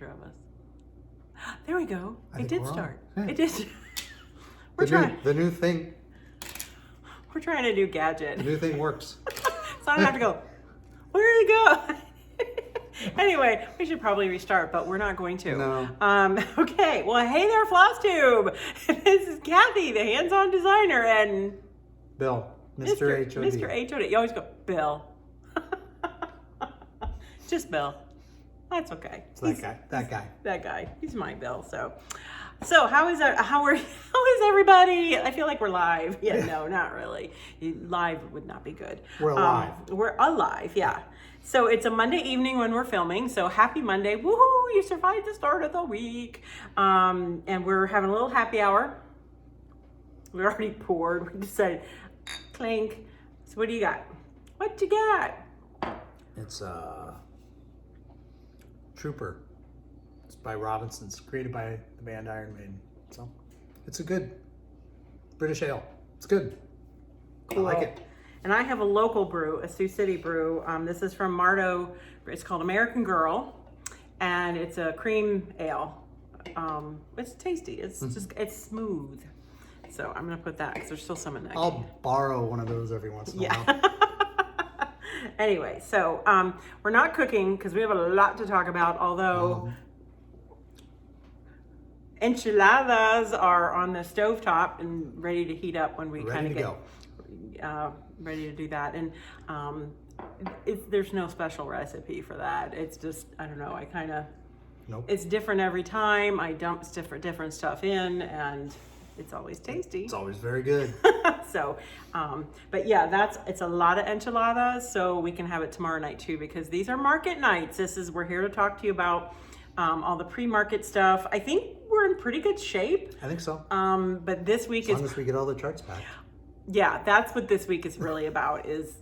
picture of us. There we go. It did start. Yeah. It did. The new thing. We're trying a new gadget. The new thing works. So I don't have to go, where did it go? Anyway, we should probably restart, but we're not going to. No. Okay, well, hey there, Flosstube. This is Cathy, the hands-on designer, and Bill, Mr. H.O.D. Mr. H.O.D. You always go, Bill. Just Bill. That's okay. It's that guy. That guy. He's my Bill. So how is everybody? I feel like we're live. Yeah, no, not really. Live would not be good. We're alive. We're alive, yeah. So it's a Monday evening when we're filming. So happy Monday. Woohoo, you survived the start of the week. And we're having a little happy hour. We're already poured. We decided, clink. So what do you got? What you got? It's Trooper. It's by Robinsons, created by the band Iron Maiden. So it's a good British ale. It's good. Cool. I like it. And I have a local brew, a Sioux City brew. This is from Mardo. It's called American Girl, and it's a cream ale. It's tasty. It's just, it's smooth. So I'm gonna put that because there's still some in that. I'll borrow one of those every once in a while. Anyway, so we're not cooking because we have a lot to talk about, although enchiladas are on the stovetop and ready to heat up when we kind of get ready to do that. And there's no special recipe for that. It's just, I don't know, I kind of, it's different every time. I dump different stuff in, and it's always tasty. It's always very good. So, but yeah, it's a lot of enchiladas, so we can have it tomorrow night too, because these are market nights. We're here to talk to you about all the pre-market stuff. I think we're in pretty good shape. I think so. But this week as long as we get all the charts back. Yeah, that's what this week is really about, is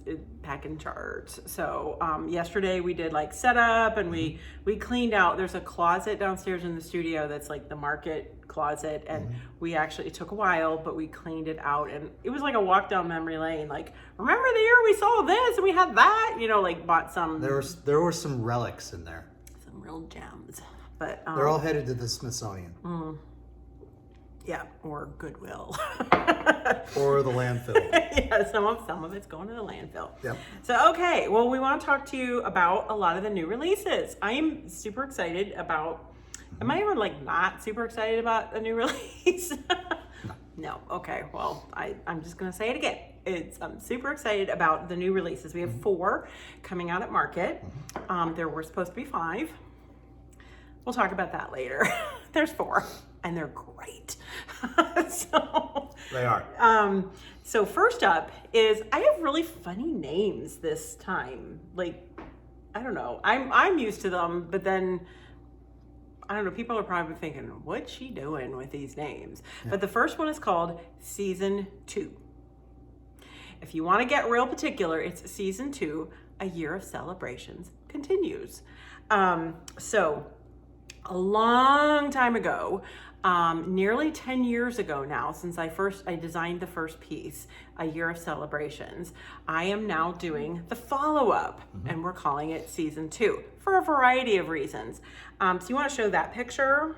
packing charts. So yesterday we did like setup, and we cleaned out. There's a closet downstairs in the studio that's like the market closet, and we actually, it took a while, but we cleaned it out, and it was like a walk down memory lane. Like, remember the year we saw this and we had that? You know, like bought some. There were some relics in there. Some real gems, but they're all headed to the Smithsonian. Yeah, or Goodwill. Or the landfill. Yeah, some of it's going to the landfill. Yep. So, okay, well, we want to talk to you about a lot of the new releases. I am super excited about, am I ever like not super excited about a new release? No. Okay, well, I'm just going to say it again. I'm super excited about the new releases. We have 4 coming out at market. There were supposed to be 5. We'll talk about that later. There's 4. And they're great. So they are. So first up is, I have really funny names this time. Like, I don't know. I'm used to them, but then I don't know. People are probably thinking, what's she doing with these names? Yeah. But the first one is called Season 2. If you want to get real particular, it's Season 2, A Year of Celebrations Continues. So a long time ago, nearly 10 years ago now, since I designed the first piece, A Year of Celebrations, I am now doing the follow-up, and we're calling it Season 2 for a variety of reasons. So you want to show that picture?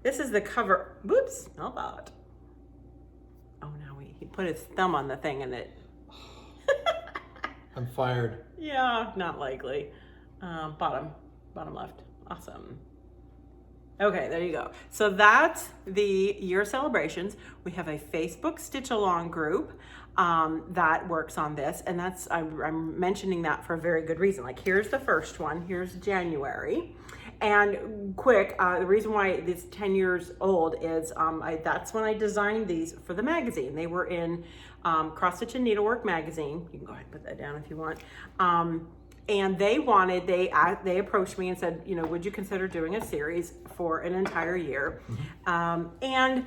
This is the cover. Whoops, not that. Oh, no, he put his thumb on the thing and it. I'm fired. Yeah, not likely. Bottom left. Awesome. Okay, there you go. So that's the Year Celebrations. We have a Facebook Stitch Along group that works on this, and I'm mentioning that for a very good reason. Like, here's the first one. Here's January. And quick, the reason why it's 10 years old is that's when I designed these for the magazine. They were in Cross Stitch and Needlework magazine. You can go ahead and put that down if you want. And they approached me and said, you know, would you consider doing a series for an entire year? And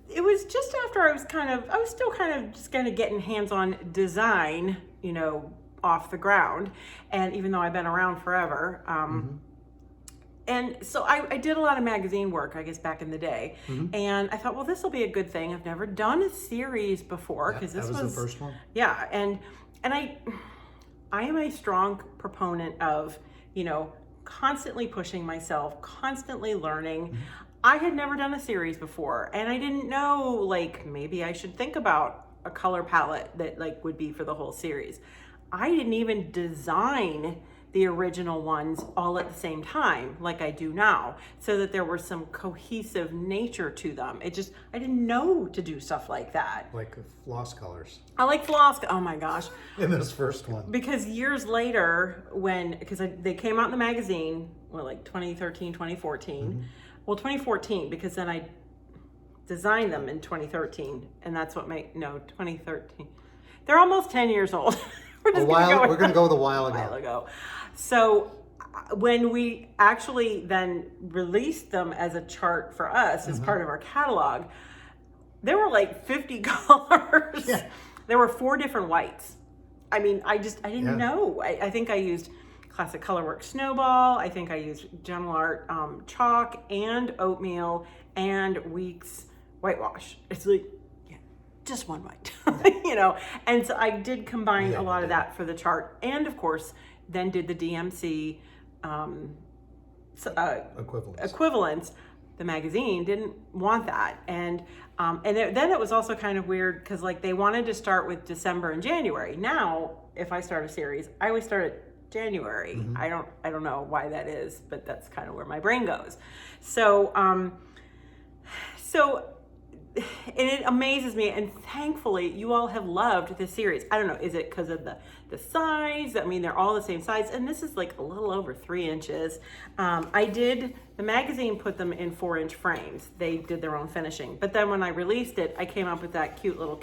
it was just after I was still just getting hands-on design, you know, off the ground. And even though I've been around forever, and so I did a lot of magazine work, I guess, back in the day. And I thought, well, this will be a good thing. I've never done a series before, because this was the first one. Yeah, and I am a strong proponent of, you know, constantly pushing myself, constantly learning. I had never done a series before, and I didn't know, like, maybe I should think about a color palette that like would be for the whole series. I didn't even design the original ones all at the same time like I do now, so that there was some cohesive nature to them. I didn't know to do stuff like that. Like floss colors. I like floss, oh my gosh. In this first one. Because years later, because they came out in the magazine, well, like 2013, 2014. Well, 2014, because then I designed them in 2013, and that's what 2013. They're almost 10 years old. We're gonna go with a while ago. So when we actually then released them as a chart for us as part of our catalog, there were like 50 colors. Yeah. There were 4 different whites. I mean, I didn't know. I think I used Classic Colorworks Snowball. I think I used Gentle Art chalk and oatmeal and Weeks whitewash. It's like, just one white, you know? And so I did combine a lot of that for the chart. And of course, then did the DMC equivalents. The magazine didn't want that. And then it was also kind of weird because like they wanted to start with December and January. Now, if I start a series, I always start at January. I don't know why that is, but that's kind of where my brain goes. So, and it amazes me, and thankfully you all have loved this series. I don't know, is it because of the size? I mean, they're all the same size, and this is like a little over 3 inches. The magazine put them in 4-inch frames. They did their own finishing, but then when I released it, I came up with that cute little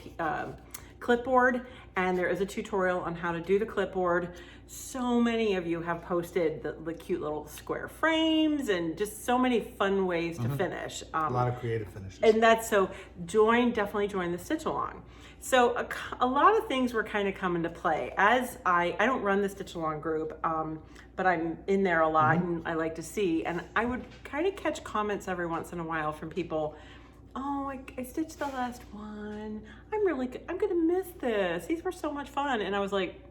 clipboard, and there is a tutorial on how to do the clipboard. So many of you have posted the cute little square frames and just so many fun ways to finish. A lot of creative finishes. And that's so definitely join the Stitch Along. So a lot of things were kind of coming to play as I don't run the Stitch Along group, but I'm in there a lot and I like to see, and I would kind of catch comments every once in a while from people. Oh, I stitched the last one. I'm gonna miss this. These were so much fun. And I was like,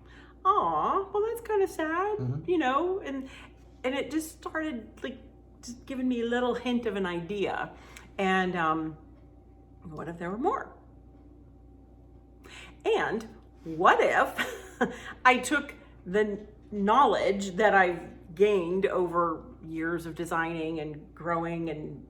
aw, well, that's kind of sad, you know? And it just started like just giving me a little hint of an idea. And what if there were more? And what if I took the knowledge that I've gained over years of designing and growing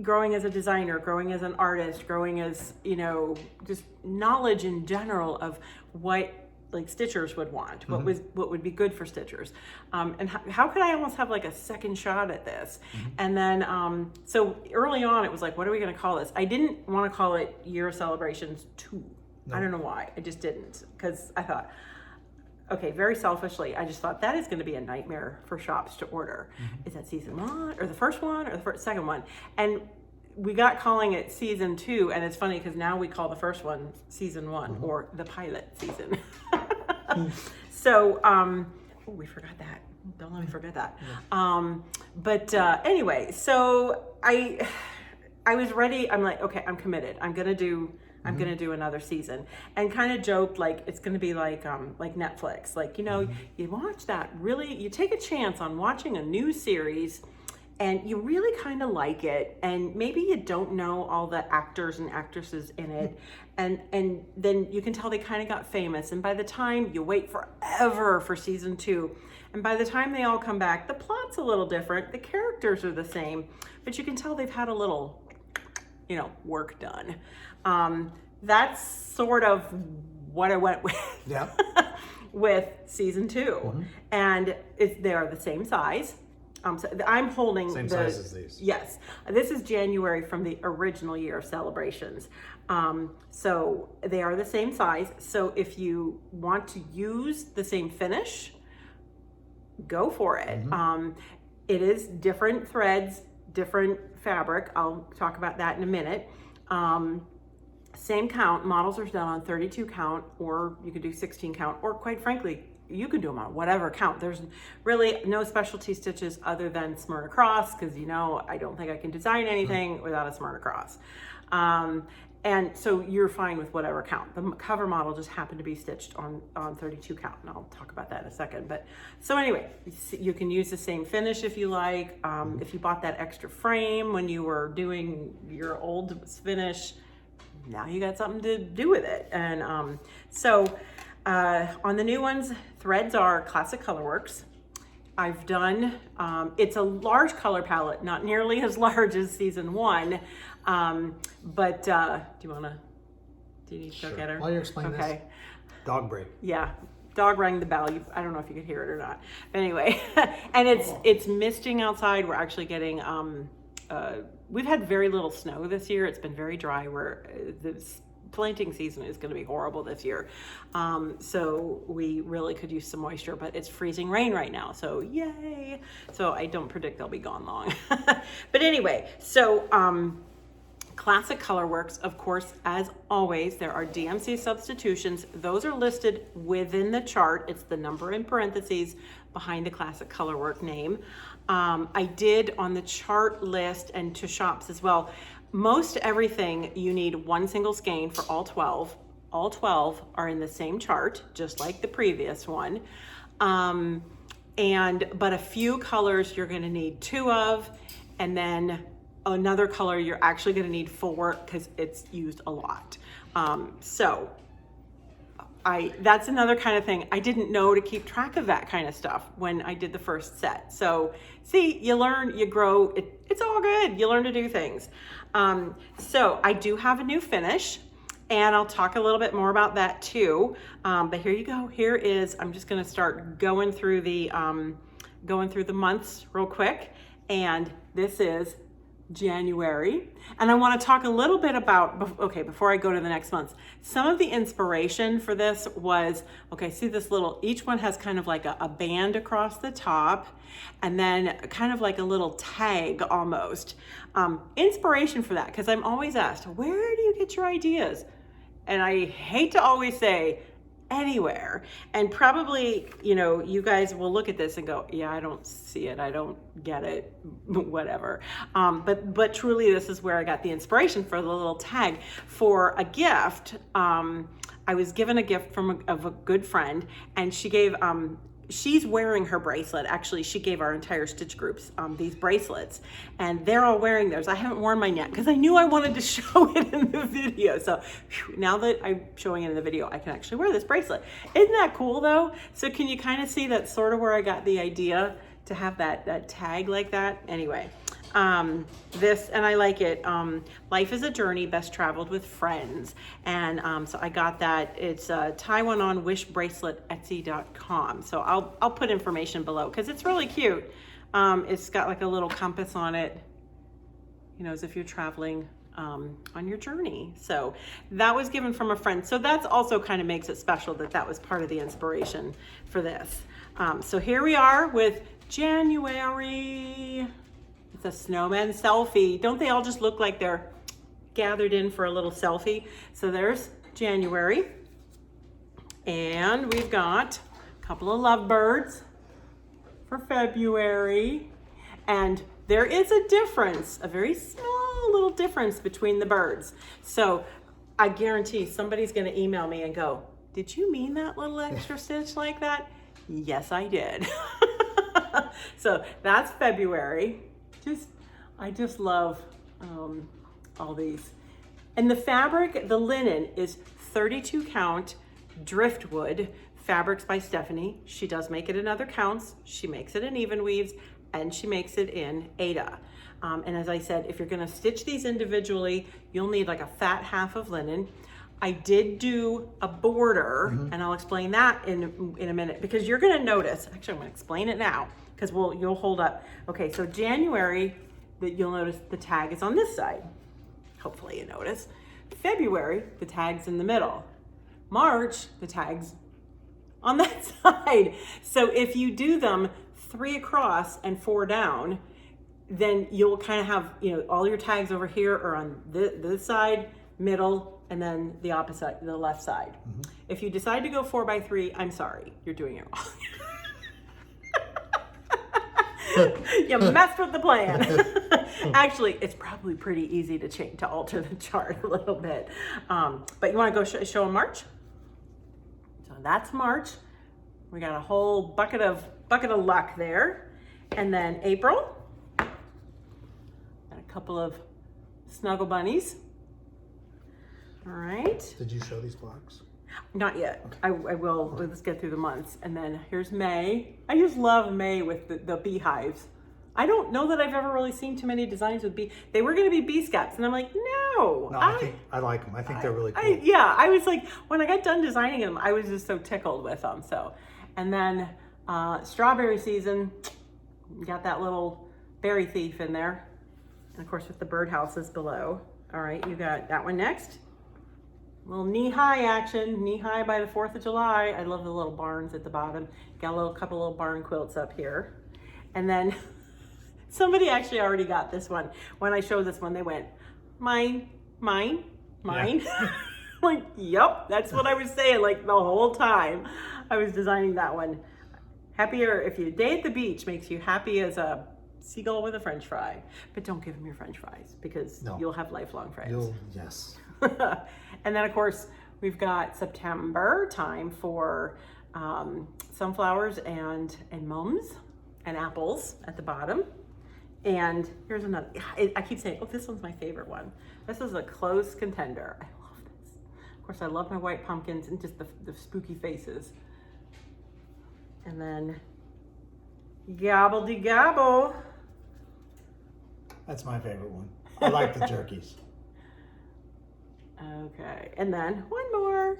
growing as a designer, growing as an artist, growing as, you know, just knowledge in general of what like stitchers would want, what would be good for stitchers, and how could I almost have like a second shot at this? And then so early on it was like, what are we going to call this? I didn't want to call it Year of Celebrations 2. I don't know why. I just didn't, because I thought, okay, very selfishly, I just thought that is going to be a nightmare for shops to order. Is that season 1 or the first one or the second one? And we got calling it season 2, and it's funny because now we call the first one season 1 or the pilot season. So, we forgot that. Don't let me forget that. But anyway, so I was ready. I'm like, okay, I'm committed. I'm gonna do another season, and kind of joked like it's gonna be like Netflix, like, you know, you watch that, really, you take a chance on watching a new series and you really kind of like it, and maybe you don't know all the actors and actresses in it, and then you can tell they kind of got famous, and by the time you wait forever for season 2, and by the time they all come back, the plot's a little different, the characters are the same, but you can tell they've had a little, you know, work done. That's sort of what I went with. Yeah. With season 2, and they are the same size. So I'm holding same size as these. Yes, this is January from the original Year of Celebrations. So they are the same size. So if you want to use the same finish, go for it. It is different threads, different fabric. I'll talk about that in a minute. Same count. Models are done on 32 count, or you could do 16 count, or quite frankly, you could do them on whatever count. There's really no specialty stitches other than Smyrna Cross, because, you know, I don't think I can design anything without a Smyrna Cross. and so you're fine with whatever count. The cover model just happened to be stitched on 32 count, and I'll talk about that in a second. But so anyway, you can use the same finish if you like. If you bought that extra frame when you were doing your old finish, now you got something to do with it. And on the new ones, threads are Classic Colorworks. I've done, it's a large color palette, not nearly as large as season 1. But do you need to go get her? While you're explaining this, dog break. Yeah, dog rang the bell. I don't know if you could hear it or not. But anyway, and it's misting outside. We're actually getting, we've had very little snow this year. It's been very dry. The planting season is going to be horrible this year. So we really could use some moisture, but it's freezing rain right now. So yay. So I don't predict they'll be gone long. But anyway, so Classic Colorworks, of course, as always, there are DMC substitutions. Those are listed within the chart. It's the number in parentheses behind the Classic Colorwork name. I did on the chart list and to shops as well. Most everything you need one single skein for all 12. All 12 are in the same chart, just like the previous one. But a few colors you're going to need 2 of, and then another color you're actually going to need 4 because it's used a lot. That's another kind of thing. I didn't know to keep track of that kind of stuff when I did the first set. So see, you learn, you grow, it's all good. You learn to do things. So I do have a new finish, and I'll talk a little bit more about that too. But here you go. Here is, I'm just going to start going through the months real quick. And this is January. And I want to talk a little bit about, okay, before I go to the next month, some of the inspiration for this was, okay, see this little, each one has kind of like a band across the top, and then kind of like a little tag almost. Inspiration for that, because I'm always asked, where do you get your ideas? And I hate to always say, anywhere. And probably, you guys will look at this and go, yeah, I don't see it. I don't get it, whatever. But truly, this is where I got the inspiration for the little tag for a gift. I was given a gift of a good friend, and she gave, she's wearing her bracelet. Actually, she gave our entire stitch groups these bracelets, and they're all wearing theirs. I haven't worn mine yet because I knew I wanted to show it in the video. So now that I'm showing it in the video, I can actually wear this bracelet. Isn't that cool though? So can you kind of see that's sort of where I got the idea to have that tag like that? Anyway, and I like it. Life is a journey best traveled with friends. And so I got that. It's TiedOnOnWishBracelet Etsy.com. So I'll put information below because it's really cute. It's got like a little compass on it, as if you're traveling on your journey. So that was given from a friend. So that's also kind of makes it special that was part of the inspiration for this. So here we are with January. It's a snowman selfie. Don't they all just look like they're gathered in for a little selfie? So there's January. And we've got a couple of lovebirds for February. And there is a difference, a very small little difference between the birds. So I guarantee somebody's going to email me and go, did you mean that little extra stitch like that? Yes, I did. So that's February. I just love all these. And the fabric, the linen is 32 count driftwood fabrics by Stephanie. She does make it in other counts. She makes it in even weaves, and she makes it in Ada. And as I said, if you're gonna stitch these individually, you'll need like a fat half of linen. I did do a border, and I'll explain that in a minute, because you're gonna notice, actually I'm gonna explain it now, because you'll hold up. Okay, so January, you'll notice the tag is on this side. Hopefully you notice. February, the tag's in the middle. March, the tag's on that side. So if you do them 3 across and 4 down, then you'll kind of have, all your tags over here are on this side, middle, and then the opposite, the left side. If you decide to go 4 by 3, I'm sorry, you're doing it wrong. You messed with the plan. Actually, it's probably pretty easy to change, to alter the chart a little bit. But you want to go show them March? So that's March. We got a whole bucket of luck there. And then April, got a couple of snuggle bunnies. All right. Did you show these blocks? Not yet. Okay. I will. Let's get through the months. And then here's May. I just love May with the beehives. I don't know that I've ever really seen too many designs with bee. They were going to be bee scaps, and I'm like, no. No, I like them. I think they're really cool. I was like, when I got done designing them, I was just so tickled with them. So, and then strawberry season, you got that little berry thief in there, and of course with the birdhouses below. All right, you got that one next. Little knee-high action, knee-high by the 4th of July. I love the little barns at the bottom. Got a couple little barn quilts up here. And then somebody actually already got this one. When I showed this one, they went, mine. Yeah. Like, yep, that's what I was saying like the whole time I was designing that one. Happier if you day at the beach makes you happy as a seagull with a French fry. But don't give them your French fries because you'll have lifelong friends. Yes. And then of course we've got September time for sunflowers and mums and apples at the bottom. And here's another. I keep saying, oh, this one's my favorite one. This is a close contender. I love this. Of course, I love my white pumpkins and just the spooky faces. And then gobble-de-gobble. That's my favorite one. I like the turkeys. Okay, and then one more.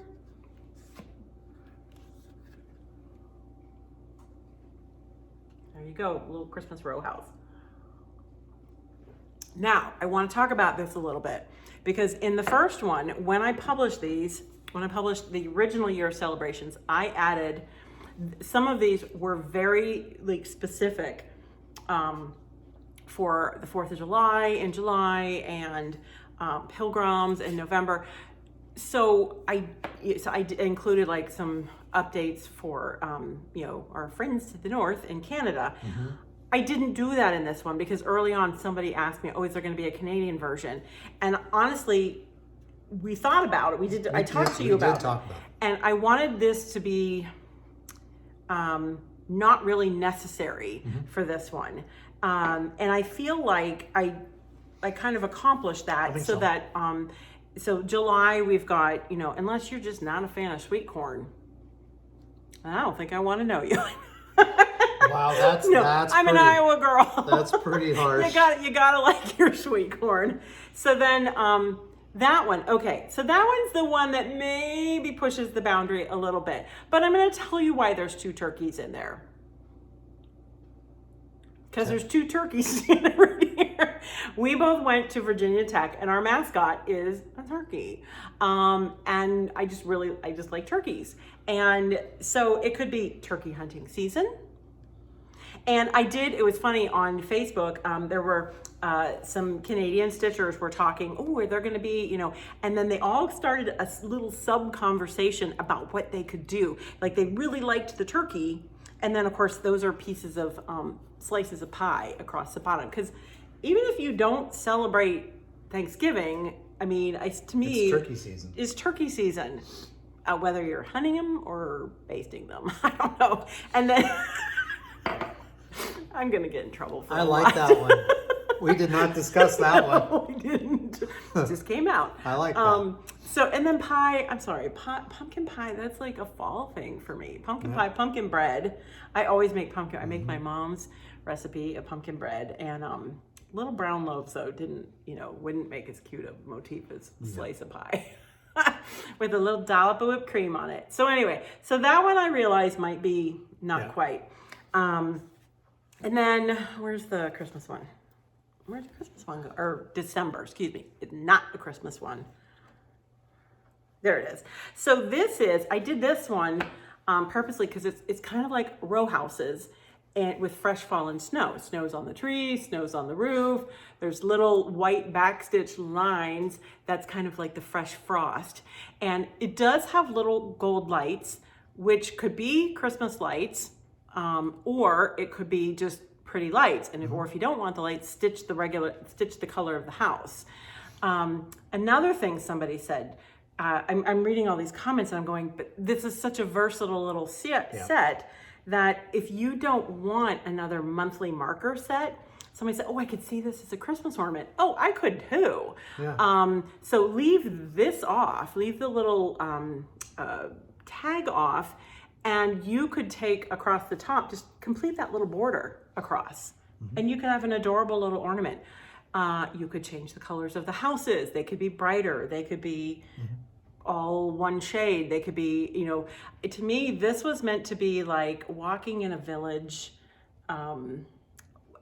There you go, little Christmas row house. Now, I want to talk about this a little bit because in the first one, when I published the original year celebrations, I added, some of these were very specific for the 4th of July in July and pilgrims in November. So I included like some updates for our friends to the north in Canada. Mm-hmm. I didn't do that in this one because early on somebody asked me, oh, is there going to be a Canadian version? And honestly, we thought about it. I talked to you about it. And I wanted this to be not really necessary for this one. And I feel like I kind of accomplished that so that, so July we've got, unless you're just not a fan of sweet corn, I don't think I want to know you. Wow, that's I'm an Iowa girl. That's pretty harsh. You gotta like your sweet corn. So then that one, okay, so that one's the one that maybe pushes the boundary a little bit. But I'm gonna tell you why there's 2 turkeys in there. Because there's 2 turkeys standing right here. We both went to Virginia Tech and our mascot is a turkey. And I just like turkeys. And so it could be turkey hunting season. And it was funny on Facebook, there were some Canadian stitchers were talking, oh, they're gonna be, and then they all started a little sub-conversation about what they could do. Like they really liked the turkey. And then of course, those are pieces of slices of pie across the bottom. Because even if you don't celebrate Thanksgiving, I mean, to me, it's turkey season. It's turkey season, whether you're hunting them or basting them. I don't know. And then I'm gonna get in trouble for I like that one. We did not discuss that one. No, we didn't. It just came out. I like that. So, and then pie, I'm sorry, pumpkin pie, that's like a fall thing for me. Pumpkin pie, pumpkin bread. I always make pumpkin. I make my mom's recipe of pumpkin bread. And little brown loaves, though, wouldn't make as cute a motif as a slice of pie. With a little dollop of whipped cream on it. So anyway, so that one I realized might be not quite. And then, where's the Christmas one? Where's the Christmas one go? Or December, excuse me. It's not the Christmas one. There it is. So I did this one purposely because it's kind of like row houses and with fresh fallen snow. Snow's on the tree, snow's on the roof. There's little white backstitch lines. That's kind of like the fresh frost. And it does have little gold lights, which could be Christmas lights, or it could be just pretty lights. And or if you don't want the lights, stitch the color of the house. Another thing somebody said, I'm reading all these comments and I'm going, but this is such a versatile little set that if you don't want another monthly marker set, somebody said, oh, I could see this as a Christmas ornament. Oh, I could too. Yeah. So leave this off, leave the little tag off, and you could take across the top, just complete that little border across, and you can have an adorable little ornament. You could change the colors of the houses. They could be brighter. They could be all one shade. They could be, you know, to me, this was meant to be like walking in a village.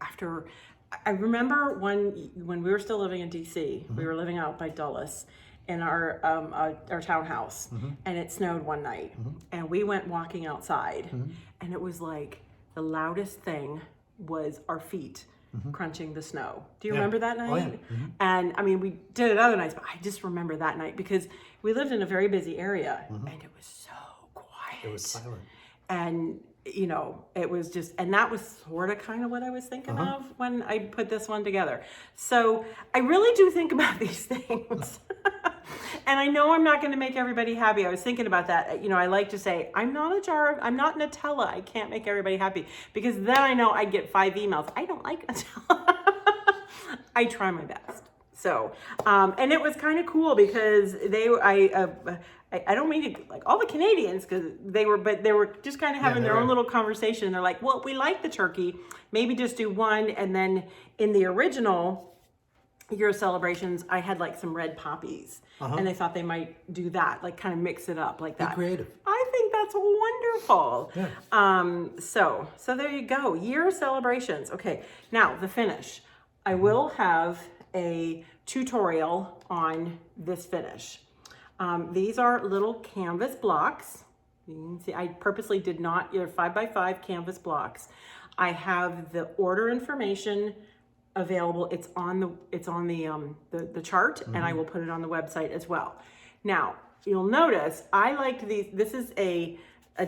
After, I remember when we were still living in DC, we were living out by Dulles in our townhouse, and it snowed one night, and we went walking outside, and it was like the loudest thing was our feet crunching the snow. Do you remember that night? Oh, yeah. And I mean, we did it other nights, but I just remember that night because we lived in a very busy area, and it was so quiet. It was silent. And you know, it was just, and that was sort of kind of what I was thinking of when I put this one together. So I really do think about these things. And I know I'm not going to make everybody happy. I was thinking about that. You know, I like to say, I'm not Nutella. I can't make everybody happy, because then I know I get 5 emails. I don't like Nutella. I try my best. So, and it was kind of cool because I don't mean to, like, all the Canadians, because they were just kind of having their own little conversation. They're like, well, we like the turkey, maybe just do one. And then in the original Year Celebrations, I had like some red poppies, and they thought they might do that, like kind of mix it up like that. Be creative. I think that's wonderful. Yeah. So there you go. Year Celebrations. Okay, now the finish. I will have a tutorial on this finish. These are little canvas blocks. You can see I purposely did not, 5x5 canvas blocks. I have the order information available. It's on the chart, and I will put it on the website as well. Now, you'll notice I liked these. This is a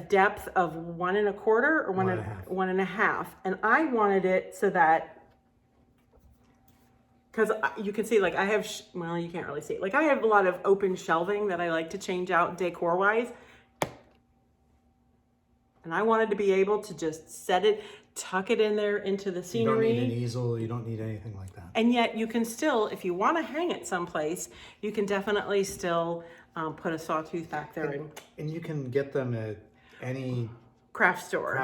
depth of 1 1/4 or 1 1/2. And I wanted it so that, because you can see, like, I have, well, you can't really see it. Like, I have a lot of open shelving that I like to change out decor-wise. And I wanted to be able to just set it, tuck it in there into the scenery. You don't need an easel. You don't need anything like that. And yet you can still, if you want to hang it someplace, you can definitely still put a sawtooth back there. And you can get them at any craft store.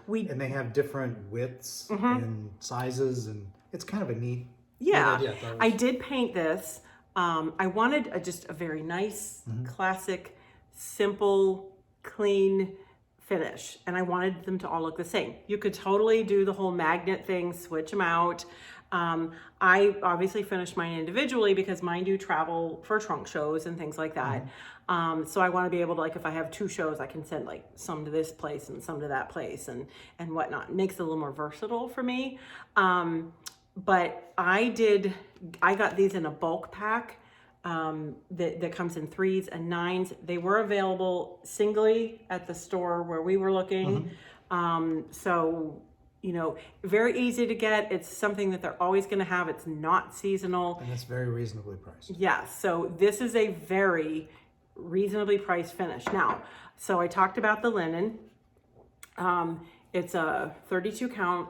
And they have different widths and sizes, and it's kind of a neat idea. I did paint this. I wanted just a very nice, classic, simple, clean finish, and I wanted them to all look the same. You could totally do the whole magnet thing, switch them out. I obviously finished mine individually because mine do travel for trunk shows and things like that. So I want to be able to, like, if I have 2 shows, I can send like some to this place and some to that place and whatnot. It makes it a little more versatile for me. But I got these in a bulk pack that comes in 3s and 9s. They were available singly at the store where we were looking. So, you know, very easy to get. It's something that they're always going to have. It's not seasonal. And it's very reasonably priced. Yeah, so this is a very reasonably priced finish. Now, so I talked about the linen. It's a 32 count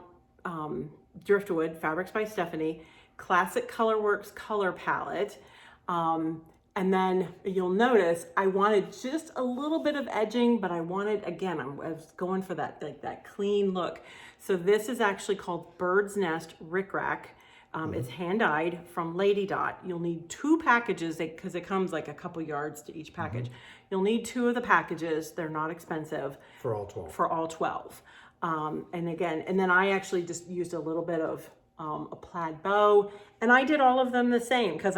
driftwood, Fabrics by Stephanie, classic Colorworks color palette. And then you'll notice I wanted just a little bit of edging, but I wanted, again, I was going for that, like, that clean look. So this is actually called Bird's Nest Rickrack. It's hand-dyed from Lady Dot. You'll need 2 packages because it comes like a couple yards to each package. You'll need 2 of the packages. They're not expensive. For all 12. For all 12. And again, and then I actually just used a little bit of a plaid bow, and I did all of them the same because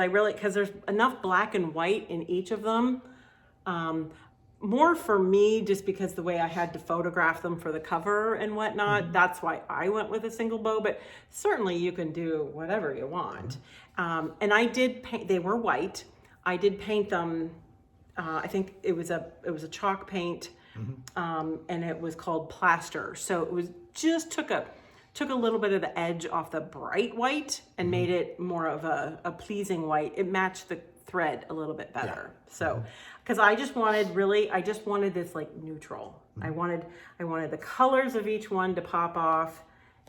there's enough black and white in each of them. More for me, just because the way I had to photograph them for the cover and whatnot, that's why I went with a single bow, but certainly you can do whatever you want. And I did paint, they were white. I did paint them, I think it was a chalk paint, and it was called Plaster. So it was just took a took a little bit of the edge off the bright white and made it more of a pleasing white. It matched the thread a little bit better. So, because I just wanted this like neutral. I wanted the colors of each one to pop off,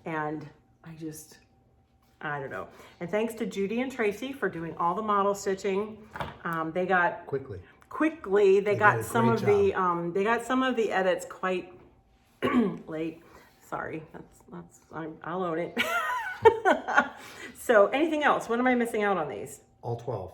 and I don't know. And thanks to Judy and Tracy for doing all the model stitching. They got quickly. They got some of the edits quite late. Sorry, I'll own it. So anything else? What am I missing out on these? All 12.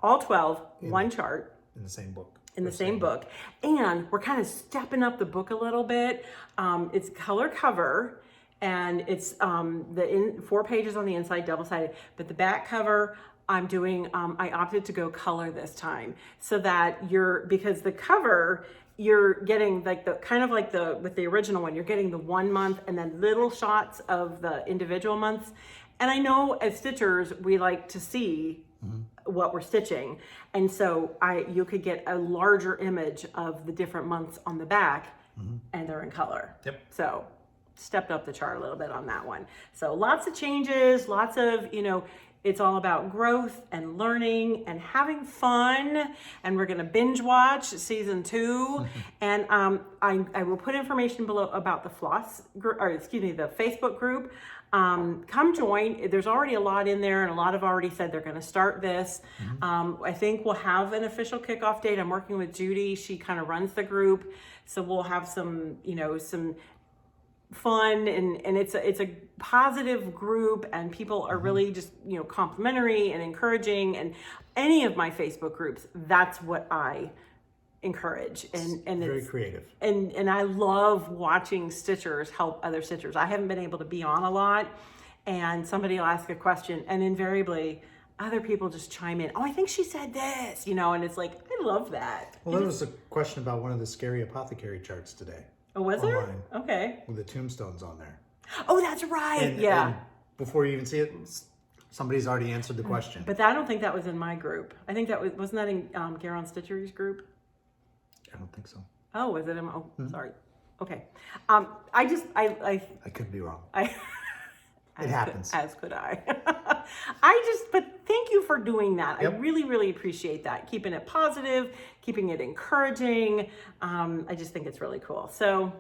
All 12, one chart. In the same book. In the same book. And we're kind of stepping up the book a little bit. It's color cover, and it's 4 pages on the inside, double-sided, but the back cover, I opted to go color this time, so that because the cover, you're getting like with the original one, you're getting the 1 month and then little shots of the individual months. And I know as stitchers, we like to see what we're stitching. And so you could get a larger image of the different months on the back, and they're in color. Yep. So stepped up the chart a little bit on that one. So lots of changes, lots of, it's all about growth and learning and having fun. And we're going to binge watch season 2. And I will put information below about the the Facebook group. Come join. There's already a lot in there, and a lot have already said they're going to start this. I think we'll have an official kickoff date. I'm working with Judy. She kind of runs the group. So we'll have some fun, and it's a positive group, and people are really just complimentary and encouraging. And any of my Facebook groups, that's what I encourage, and very it's creative, and I love watching stitchers help other stitchers. I haven't been able to be on a lot, and somebody will ask a question, and invariably other people just chime in. Oh, I think she said this, and it's like, I love that. Well, there was a question about one of the scary apothecary charts today. Oh, was online, there? Okay. With the tombstones on there. Oh, that's right. And before you even see it, somebody's already answered the question. But I don't think that was in my group. I think wasn't that in Garon Stitchery's group? I don't think so. Oh, was it? Sorry. Okay. I could be wrong. It happens. As could I. But thank you for doing that. Yep. I really, really appreciate that. Keeping it positive, keeping it encouraging. I just think it's really cool. So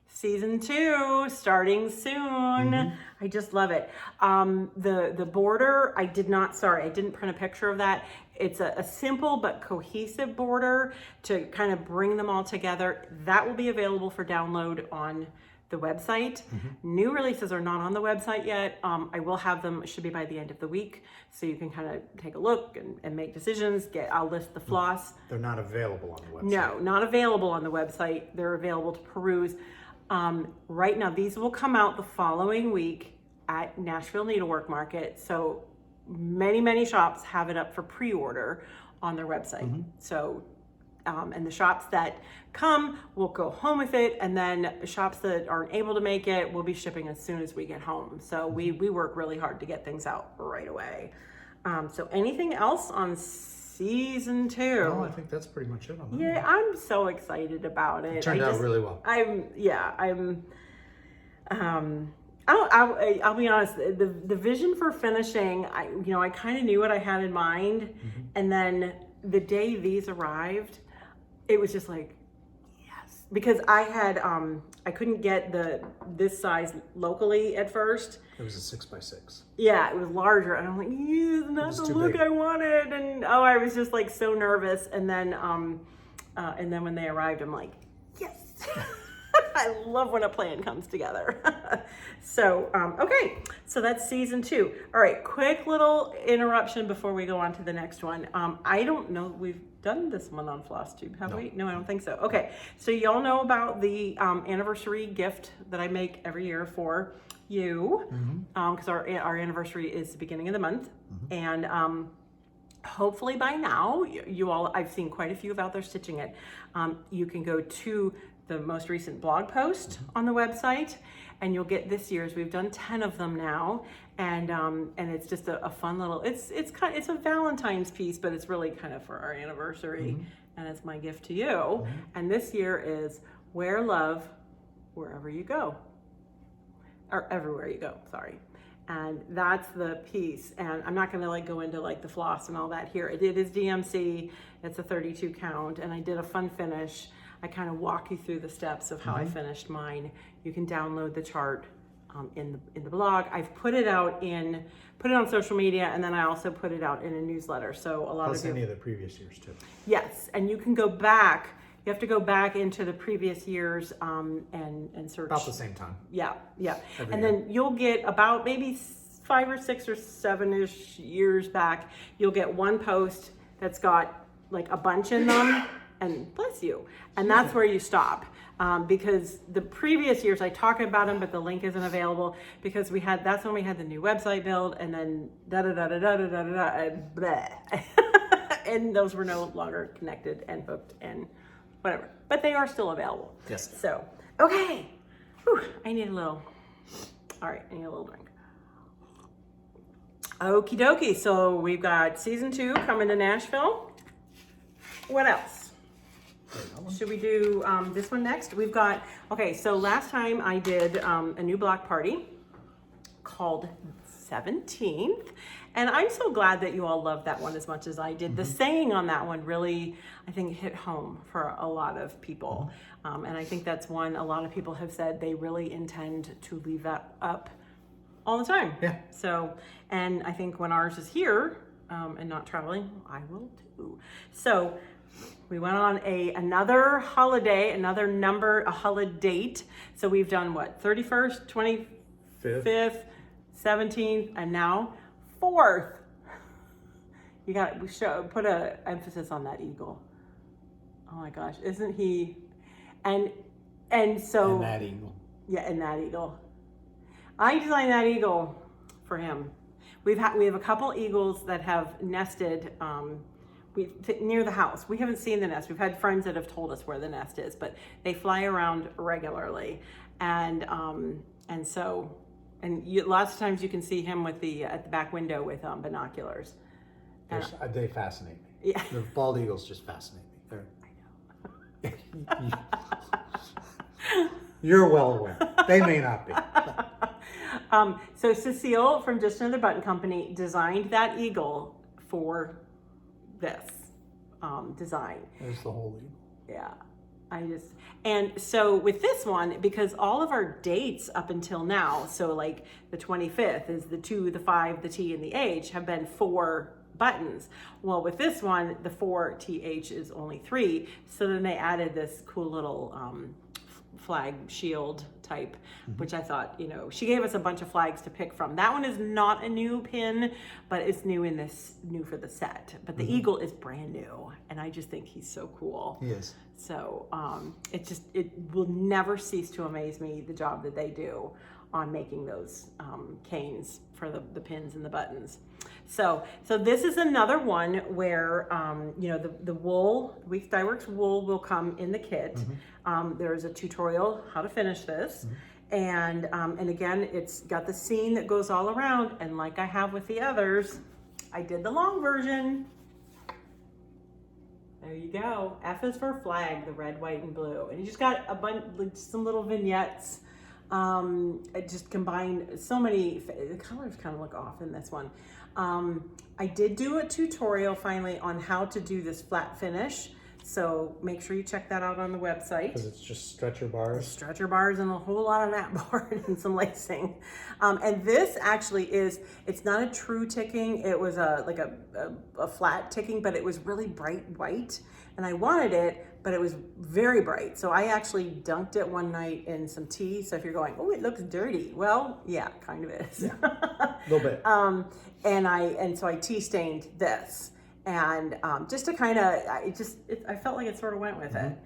season 2 starting soon. I just love it. The border, I didn't print a picture of that. It's a simple but cohesive border to kind of bring them all together. That will be available for download on the website. New releases are not on the website yet. I will have them, it should be by the end of the week, so you can kind of take a look and make decisions. I'll list the floss. They're not available on the website. No, not available on the website. They're available to peruse. Right now, these will come out the following week at Nashville Needlework Market. So many shops have it up for pre-order on their website. So and the shops that come will go home with it, and then shops that aren't able to make it will be shipping as soon as we get home. So we work really hard to get things out right away. So anything else on season 2? No, I think that's pretty much it on that. Yeah, I'm so excited about it. It turned out really well. I'll be honest, the vision for finishing, I kind of knew what I had in mind, and then the day these arrived, it was just like, yes, because I couldn't get this size locally at first. It was a 6x6. Yeah, it was larger, and I'm like, yeah, that's the look I wanted, and I was just like so nervous, and then when they arrived, I'm like, yes. I love when a plan comes together. So, okay, so that's season 2. All right, quick little interruption before we go on to the next one. I don't know, we've done this one on Flosstube, have we? No, I don't think so. Okay, so y'all know about the anniversary gift that I make every year for you, because our anniversary is the beginning of the month, and hopefully by now, you all, I've seen quite a few of out there stitching it. You can go to the most recent blog post on the website, and you'll get this year's. We've done 10 of them now, and it's just a fun little. It's a Valentine's piece, but it's really kind of for our anniversary, and it's my gift to you. And this year is wear love wherever you go. or everywhere you go, sorry. And that's the piece. And I'm not gonna like go into like the floss and all that here. It is DMC, it's a 32 count, and I did a fun finish. I kind of walk you through the steps of how I finished mine. You can download the chart in the blog. I've put it on social media, and then I also put it out in a newsletter. So a lot Plus of you, any of the previous years too. yes, and you can go back. You have to go back into the previous years and search. About the same time. Yeah. Every And year. then you'll get about maybe 5 or 6 or 7-ish years back, you'll get one post that's got like a bunch in them, and bless you. And that's where you stop. Because the previous years I talk about them, but the link isn't available because that's when we had the new website build, and then and those were no longer connected and hooked and whatever, but they are still available. Yes. So, okay. Whew, I need a little drink. Okie dokie. So we've got season 2 coming to Nashville. What else? Should we do this one next? We've got, okay, so last time I did a new block party called 17th. And I'm so glad that you all loved that one as much as I did. The saying on that one really, I think, hit home for a lot of people. And I think that's one a lot of people have said they really intend to leave that up all the time. Yeah. So, and I think when ours is here and not traveling, I will too. So we went on another holiday, a holiday. So we've done what? 31st, 25th, 17th, and now 4th. You got to put a emphasis on that eagle. Oh my gosh, isn't he? And so. And that eagle. Yeah, and that eagle. I designed that eagle for him. We have a couple eagles that have nested near the house. We haven't seen the nest. We've had friends that have told us where the nest is, but they fly around regularly, and lots of times you can see him with at the back window with binoculars. They fascinate me. Yeah. The bald eagles just fascinate me. I know. You're well aware. They may not be. So Cecile from Just Another Button Company designed that eagle for this design. There's the whole eagle. Yeah. And so with this one, because all of our dates up until now, so like the 25th is the 2, the 5, the T, and the H have been 4 buttons. Well, with this one, the 4 TH is only 3. So then they added this cool little flag shield type, which I thought, she gave us a bunch of flags to pick from. That one is not a new pin, but it's new for the set. But the eagle is brand new, and I just think he's so cool. He is. So it will never cease to amaze me, the job that they do on making those canes for the pins and the buttons. So this is another one where the wool, Weeks Dye Works wool will come in the kit. There's a tutorial how to finish this, and again, it's got the seam that goes all around. And like I have with the others, I did the long version. There you go. F is for flag, the red, white, and blue. And you just got a bunch, like some little vignettes. It just combined so many, the colors kind of look off in this one. I did do a tutorial finally on how to do this flat finish. So make sure you check that out on the website. Because it's just stretcher bars. Stretcher bars and a whole lot of mat board and some lacing. And this actually it's not a true ticking. It was like a flat ticking, but it was really bright white. And I wanted it, but it was very bright. So I actually dunked it one night in some tea. So if you're going, oh, it looks dirty. Well, yeah, kind of is. Yeah, a little bit. And so I tea stained this. And just to kind of, I felt like it sort of went with it.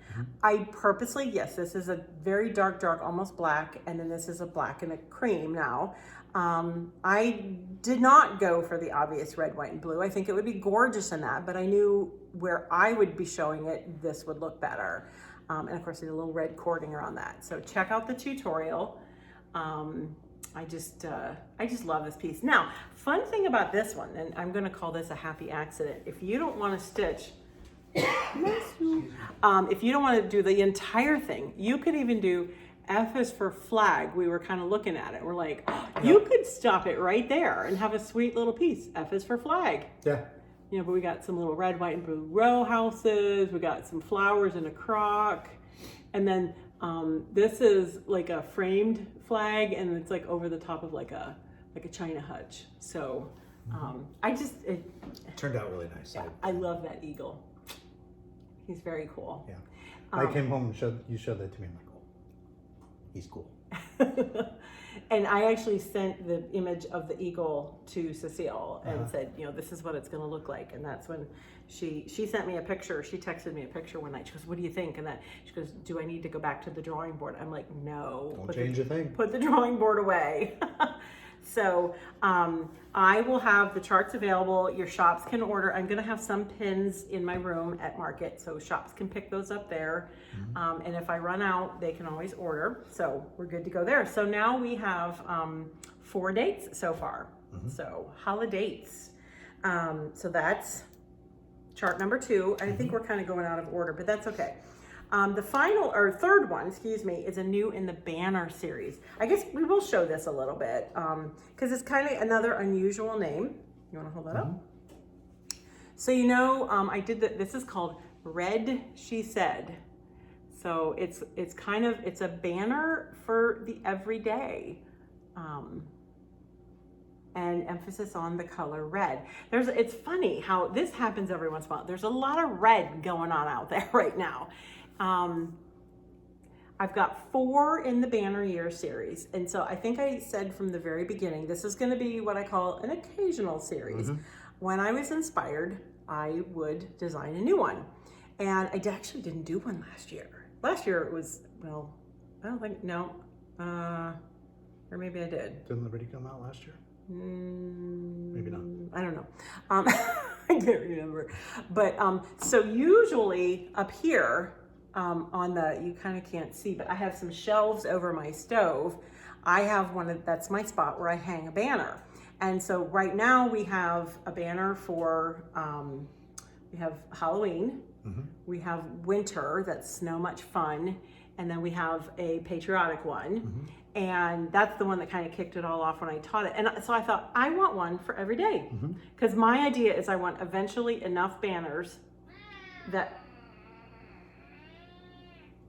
I purposely, yes, this is a very dark, almost black, and then this is a black and a cream now. I did not go for the obvious red, white, and blue. I think it would be gorgeous in that, but I knew where I would be showing it, this would look better. And of course, I did a little red cording around that. So check out the tutorial. I just love this piece. Now, fun thing about this one, and I'm going to call this a happy accident. If you don't want to stitch, if you don't want to do the entire thing, you could even do F is for flag. We were kind of looking at it. We're like, you could stop it right there and have a sweet little piece. F is for flag. Yeah. You know, but we got some little red, white, and blue row houses. We got some flowers in a crock. And then this is like a framed flag, and it's like over the top of like a China hutch. So it turned out really nice. Yeah, I love that eagle. He's very cool. Yeah. I came home and showed that to me. I'm like, oh, he's cool. And I actually sent the image of the eagle to Cecile and said, you know, this is what it's going to look like. And that's when she sent me a picture. She texted me a picture one night. She goes, what do you think? And she goes, do I need to go back to the drawing board? I'm like, no. Don't change a thing. Put the drawing board away. So I will have the charts available. Your shops can order. I'm going to have some pins in my room at Market, so shops can pick those up there. And if I run out, they can always order. So we're good to go there. So now we have 4 dates so far. So holidays. So that's chart number 2. I think we're kind of going out of order, but that's okay. The final, or third one, excuse me, is a new in the banner series. I guess we will show this a little bit because it's kind of another unusual name. You want to hold that up? So you know, I did that. This is called Red She Said. So it's a banner for the everyday. And emphasis on the color red. It's funny how this happens every once in a while. There's a lot of red going on out there right now. I've got 4 in the banner year series. And so I think I said from the very beginning, this is going to be what I call an occasional series. When I was inspired, I would design a new one. And I actually didn't do one last year. Last year it was, well, I don't think, no. Or maybe I did. Didn't Liberty come out last year? Maybe not. I don't know. I can't remember. But so usually up here on you kind of can't see, but I have some shelves over my stove. I have that's my spot where I hang a banner. And so right now we have a banner for, we have Halloween, we have winter, that's Snow Much Fun, and then we have a patriotic one. And that's the one that kind of kicked it all off when I taught it. And so I thought, I want one for every day. Because my idea is I want eventually enough banners that...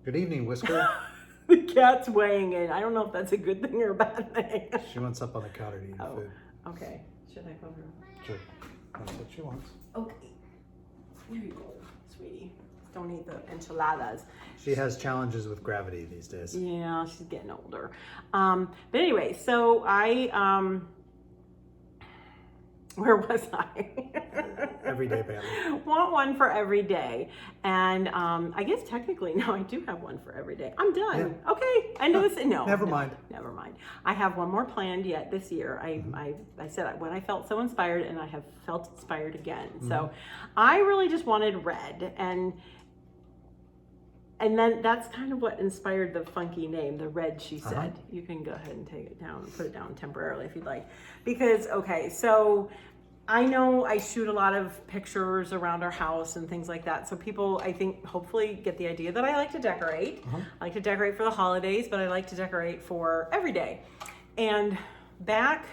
Good evening, Whisker. The cat's weighing in. I don't know if that's a good thing or a bad thing. She wants up on the counter to eat food. Okay. Should I go over? Sure. That's what she wants. Okay. Here you go, sweetie. Don't eat the enchiladas. She has challenges with gravity these days. Yeah, she's getting older. But anyway, so I, where was I? Everyday banner. Want one for every day. And I guess technically now I do have one for every day. I'm done. Yeah. Okay. End of this. No. Never mind. Never mind. I have one more planned yet this year. I said when I felt so inspired, and I have felt inspired again. So I really just wanted red, and then that's kind of what inspired the funky name, the Red She Said. You can go ahead and take it down, put it down temporarily if you'd like. Because, okay, so I know I shoot a lot of pictures around our house and things like that. So people, I think, hopefully get the idea that I like to decorate. I like to decorate for the holidays, but I like to decorate for every day. And back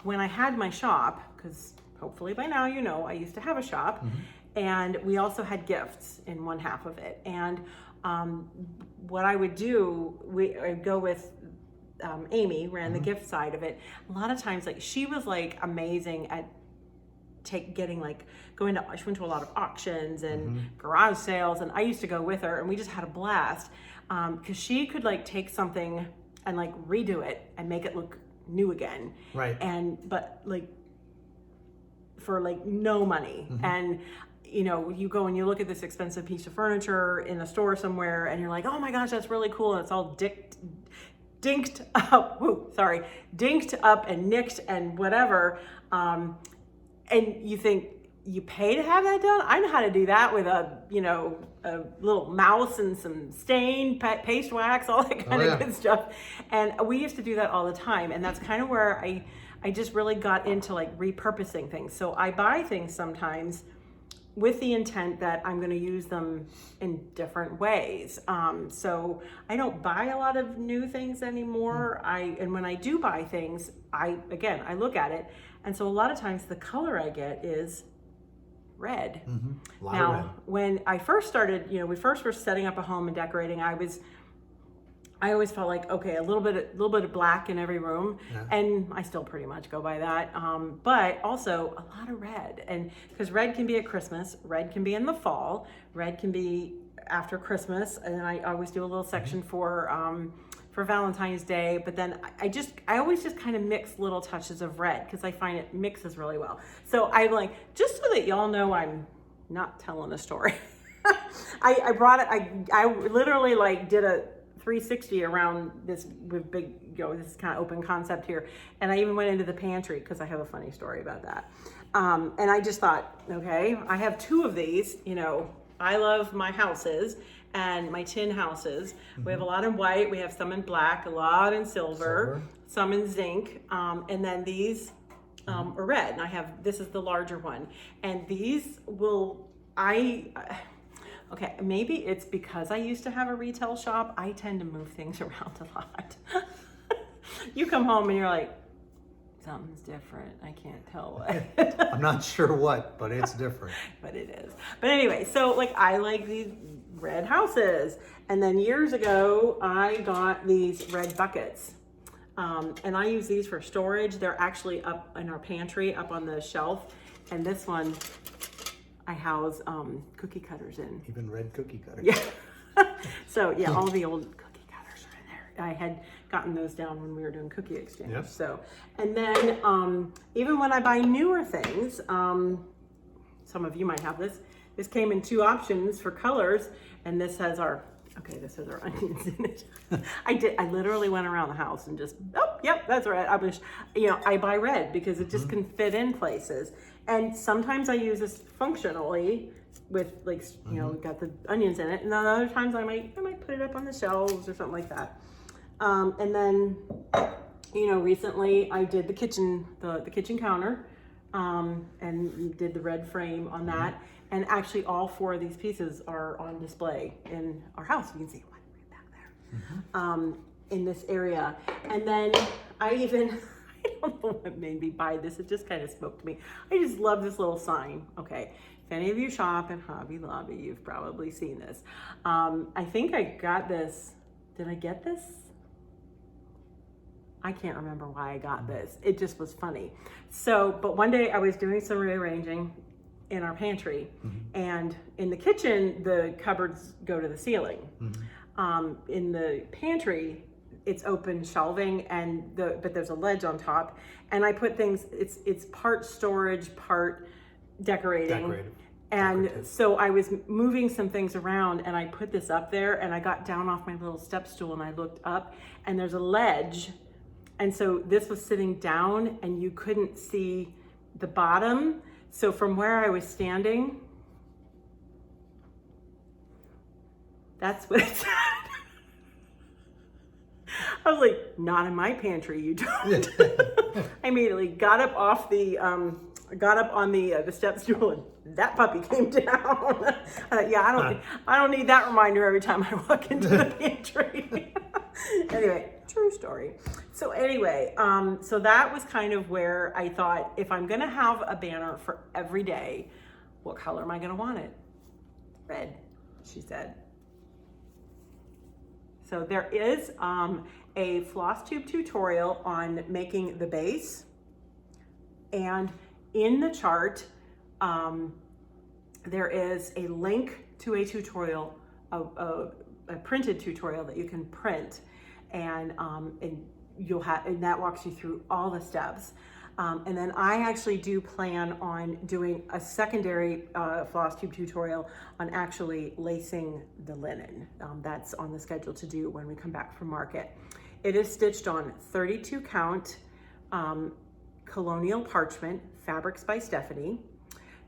when I had my shop, because hopefully by now you know I used to have a shop, and we also had gifts in one half of it. And what I would do, I'd go with Amy, ran the gift side of it. A lot of times, like, she was like amazing at she went to a lot of auctions and garage sales, and I used to go with her, and we just had a blast because she could like take something and like redo it and make it look new again. Right. But like for like no money. And you know, you go and you look at this expensive piece of furniture in a store somewhere, and you're like, oh my gosh, that's really cool. And it's all dinked up and nicked and whatever. And you think, you pay to have that done? I know how to do that with a little mouse and some stain, paste wax, all that kind of good stuff. And we used to do that all the time. And that's kind of where I just really got into like repurposing things. So I buy things sometimes with the intent that I'm going to use them in different ways. So I don't buy a lot of new things anymore. And when I do buy things, I look at it. And so a lot of times the color I get is red. Now, red. When I first started, we first were setting up a home and decorating, I always felt like, okay, a little bit of black in every room, and I still pretty much go by that. But also a lot of red, and because red can be at Christmas, red can be in the fall, red can be after Christmas, and then I always do a little section for Valentine's Day. But then I always just kind of mix little touches of red because I find it mixes really well. So I'm like, just so that y'all know, I'm not telling a story. I brought it. I literally like did a 360 around this with big, this kind of open concept here. And I even went into the pantry because I have a funny story about that. And I just thought, okay, I have 2 of these, I love my houses and my tin houses. We have a lot in white, we have some in black, a lot in silver. Some in zinc. And then these are red. And this is the larger one. And these okay, maybe it's because I used to have a retail shop. I tend to move things around a lot. You come home and you're like, something's different. I can't tell what. I'm not sure what, but it's different. But it is. But anyway, so I like these red houses. And then years ago, I got these red buckets. And I use these for storage. They're actually up in our pantry, up on the shelf. And this one, I house cookie cutters in. Even red cookie cutters. Yeah. So yeah, all the old cookie cutters are in there. I had gotten those down when we were doing cookie exchange. Yep. So, and then even when I buy newer things, some of you might have this. This came in 2 options for colors, and this has our onions in it. I literally went around the house and just, yep, that's right. I buy red because it just can fit in places. And sometimes I use this functionally with got the onions in it. And then other times I might put it up on the shelves or something like that. And then, recently I did the kitchen counter, and did the red frame on that. And actually all 4 of these pieces are on display in our house. You can see one right back there, in this area. And then I don't know what made me buy this. It just kind of spoke to me. I just love this little sign. Okay, if any of you shop at Hobby Lobby, you've probably seen this. I think I got this. Did I get this? I can't remember why I got this. It just was funny. So, but one day I was doing some rearranging in our pantry, and in the kitchen, the cupboards go to the ceiling. In the pantry, it's open shelving, but there's a ledge on top, and I put things. It's part storage, part decorating. And so I was moving some things around, and I put this up there, and I got down off my little step stool, and I looked up, and there's a ledge, and so this was sitting down, and you couldn't see the bottom. So from where I was standing, that's what it said. I was like, not in my pantry, you don't. I immediately got up on the step stool, and that puppy came down. I don't need that reminder every time I walk into the pantry. Anyway, true story. So anyway, so that was kind of where I thought, if I'm gonna have a banner for every day, what color am I gonna want it? Red, she said. So there is a Flosstube tutorial on making the base, and in the chart there is a link to a tutorial, a printed tutorial that you can print, and that walks you through all the steps. And then I actually do plan on doing a secondary Flosstube tutorial on actually lacing the linen. That's on the schedule to do when we come back from market. It is stitched on 32 count colonial parchment, fabrics by Stephanie.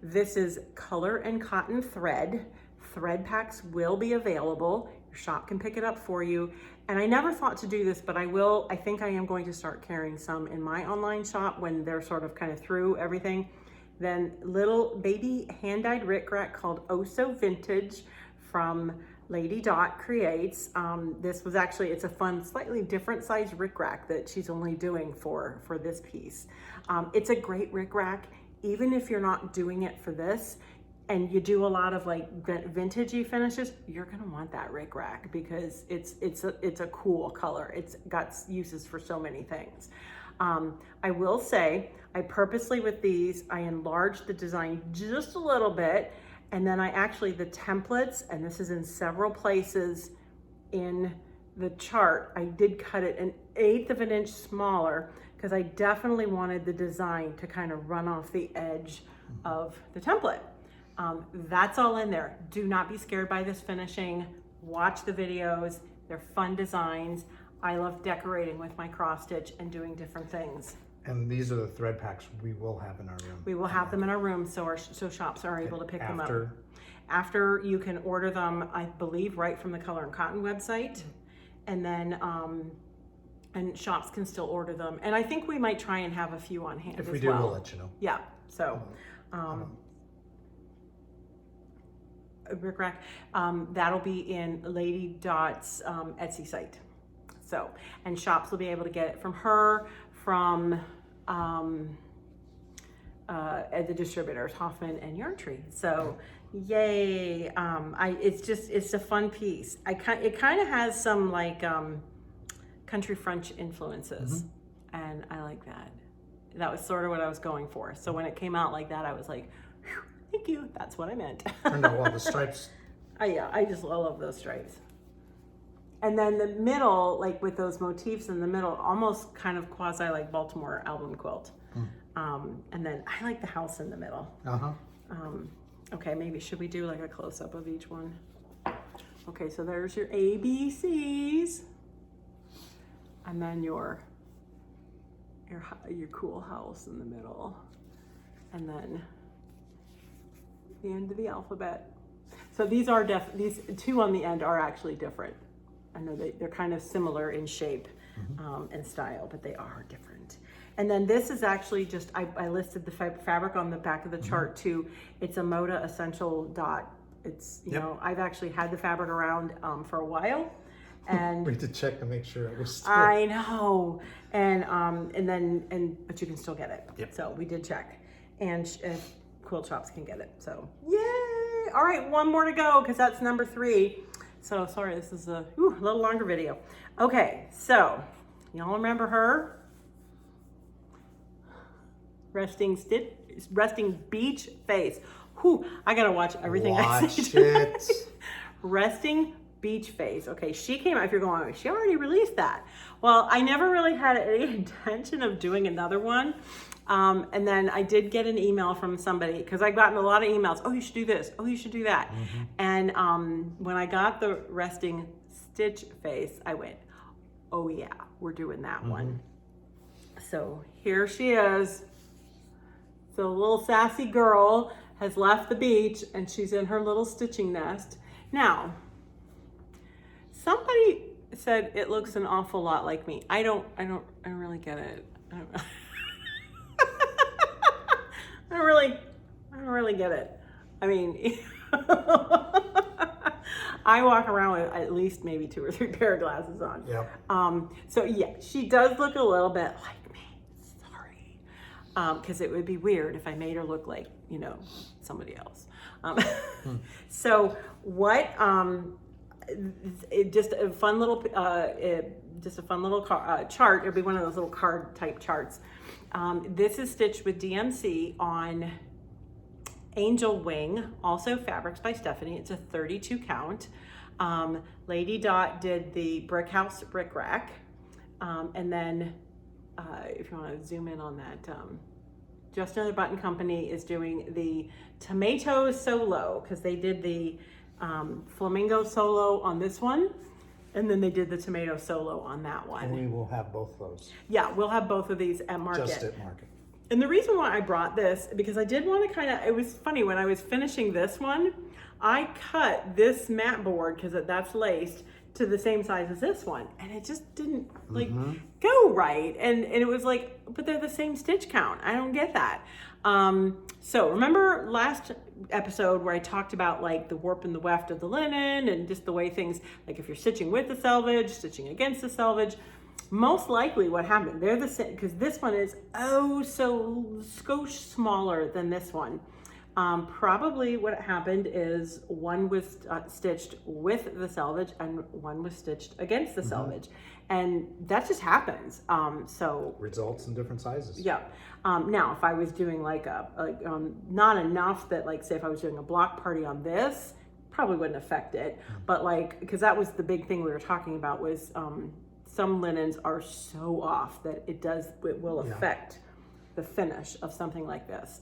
This is color and cotton thread. Thread packs will be available. Your shop can pick it up for you. And I never thought to do this, but I think I am going to start carrying some in my online shop when they're sort of kind of through everything. Then little baby hand-dyed rickrack called Oh So Vintage from Lady Dot Creates. This was actually, it's a fun, slightly different size rickrack that she's only doing for this piece. It's a great rickrack, even if you're not doing it for this, and you do a lot of like vintagey finishes, you're gonna want that rickrack because it's a cool color. It's got uses for so many things. I will say, I purposely with these, I enlarged the design just a little bit, and then I actually, the templates, and this is in several places in the chart, I did cut it 1/8 of an inch smaller because I definitely wanted the design to kind of run off the edge of the template. That's all in there. Do not be scared by this finishing. Watch the videos. They're fun designs. I love decorating with my cross stitch and doing different things. And these are the thread packs we will have in our room. We will have them in our room so shops are able to pick them up. After you can order them, I believe, right from the Color and Cotton website. And then and shops can still order them. And I think we might try and have a few on hand as well. If we do, we'll let you know. Yeah, so rickrack, that'll be in Lady Dot's Etsy site. So, and shops will be able to get it from her, from the distributors, Hoffman and Yarn Tree. So, yay! It's a fun piece. It kind of has some like country French influences, and I like that. That was sort of what I was going for. So when it came out like that, I was like, whew, thank you. That's what I meant. Turned out well, the stripes. Yeah, I love those stripes. And then the middle, like with those motifs in the middle, almost kind of quasi like Baltimore album quilt. And then I like the house in the middle. Okay, maybe should we do like a close-up of each one? Okay, so there's your ABCs. And then your cool house in the middle. And then the end of the alphabet. So these two on the end are actually different. I know they're kind of similar in shape and style, but they are different. And then this is actually just, I listed the fabric on the back of the chart too. It's a Moda Essential Dot. It's, you know, I've actually had the fabric around for a while. And we had to check to make sure it was still. I know. But you can still get it. Yep. So we did check. And quilt shops can get it. So yay! All right, one more to go because that's number 3. So sorry, this is a little longer video. Okay, so y'all remember her? Resting beach face. Whew, I gotta watch everything I say. Resting beach face. Okay, she came out. If you're going, she already released that. Well, I never really had any intention of doing another one. And then I did get an email from somebody because I've gotten a lot of emails. Oh, you should do this. Oh, you should do that. And when I got the resting stitch face, I went, oh yeah, we're doing that one. So here she is. So the little sassy girl has left the beach and she's in her little stitching nest. Now, somebody said it looks an awful lot like me. I don't really get it. I don't really get it. I mean, I walk around with at least maybe 2 or 3 pair of glasses on. Yep. So yeah, she does look a little bit like me. Sorry. Because it would be weird if I made her look like, somebody else. So what, just a fun little chart. It'll be one of those little card type charts. This is stitched with DMC on Angel Wing, also Fabrics by Stephanie. It's a 32 count. Lady Dot did the Brick House Brick Rack. And then if you want to zoom in on that, Just Another Button Company is doing the Tomato Solo because they did the Flamingo Solo on this one. And then they did the Tomato Solo on that one. And we will have both those. Yeah, we'll have both of these at Market. Just at Market. And the reason why I brought this, because I did want to it was funny, when I was finishing this one, I cut this mat board, because that's laced, to the same size as this one, and it just didn't like go right. And it was like, but they're the same stitch count. I don't get that. So remember last episode where I talked about like the warp and the weft of the linen and just the way things, like if you're stitching with the selvage, stitching against the selvage, most likely what happened, they're the same, because this one is so skosh smaller than this one. Probably what happened is one was stitched with the selvage and one was stitched against the selvage, and that just happens. So results in different sizes. Yeah. Now, if I was doing like not enough that, like, say if I was doing a block party on this, probably wouldn't affect it. But like, because that was the big thing we were talking about was some linens are so off that it will affect the finish of something like this.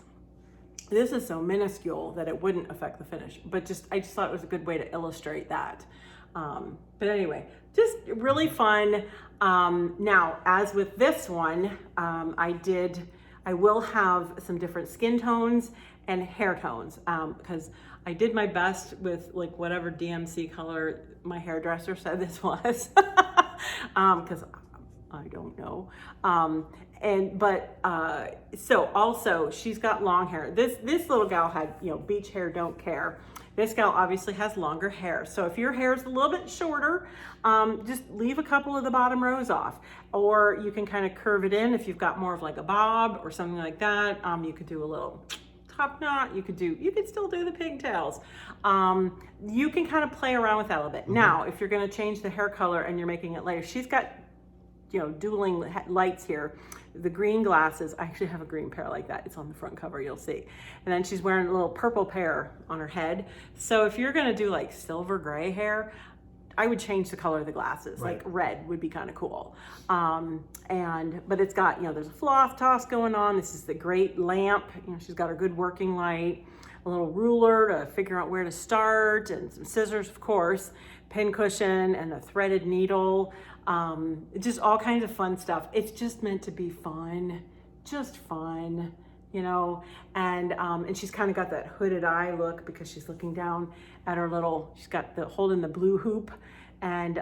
This is so minuscule that it wouldn't affect the finish, but I just thought it was a good way to illustrate that. But anyway, just really fun. Now, as with this one, I will have some different skin tones and hair tones, because I did my best with like whatever DMC color my hairdresser said this was, because I don't know. So also she's got long hair. This little gal had, beach hair, don't care. This gal obviously has longer hair. So if your hair is a little bit shorter, just leave a couple of the bottom rows off, or you can kind of curve it in if you've got more of like a bob or something like that. You could do a little top knot. You could still do the pigtails. You can kind of play around with that a little bit. Now, if you're going to change the hair color and you're making it later, she's got dueling lights here. The green glasses, I actually have a green pair like that. It's on the front cover, you'll see. And then she's wearing a little purple pair on her head. So if you're gonna do like silver gray hair, I would change the color of the glasses. Right. Like red would be kind of cool. But it's got, there's a floss toss going on. This is the great lamp. She's got her good working light, a little ruler to figure out where to start, and some scissors, of course, pin cushion, and a threaded needle. Just all kinds of fun stuff. It's just meant to be fun, just fun, and she's kind of got that hooded eye look because she's looking down at her she's got holding the blue hoop. And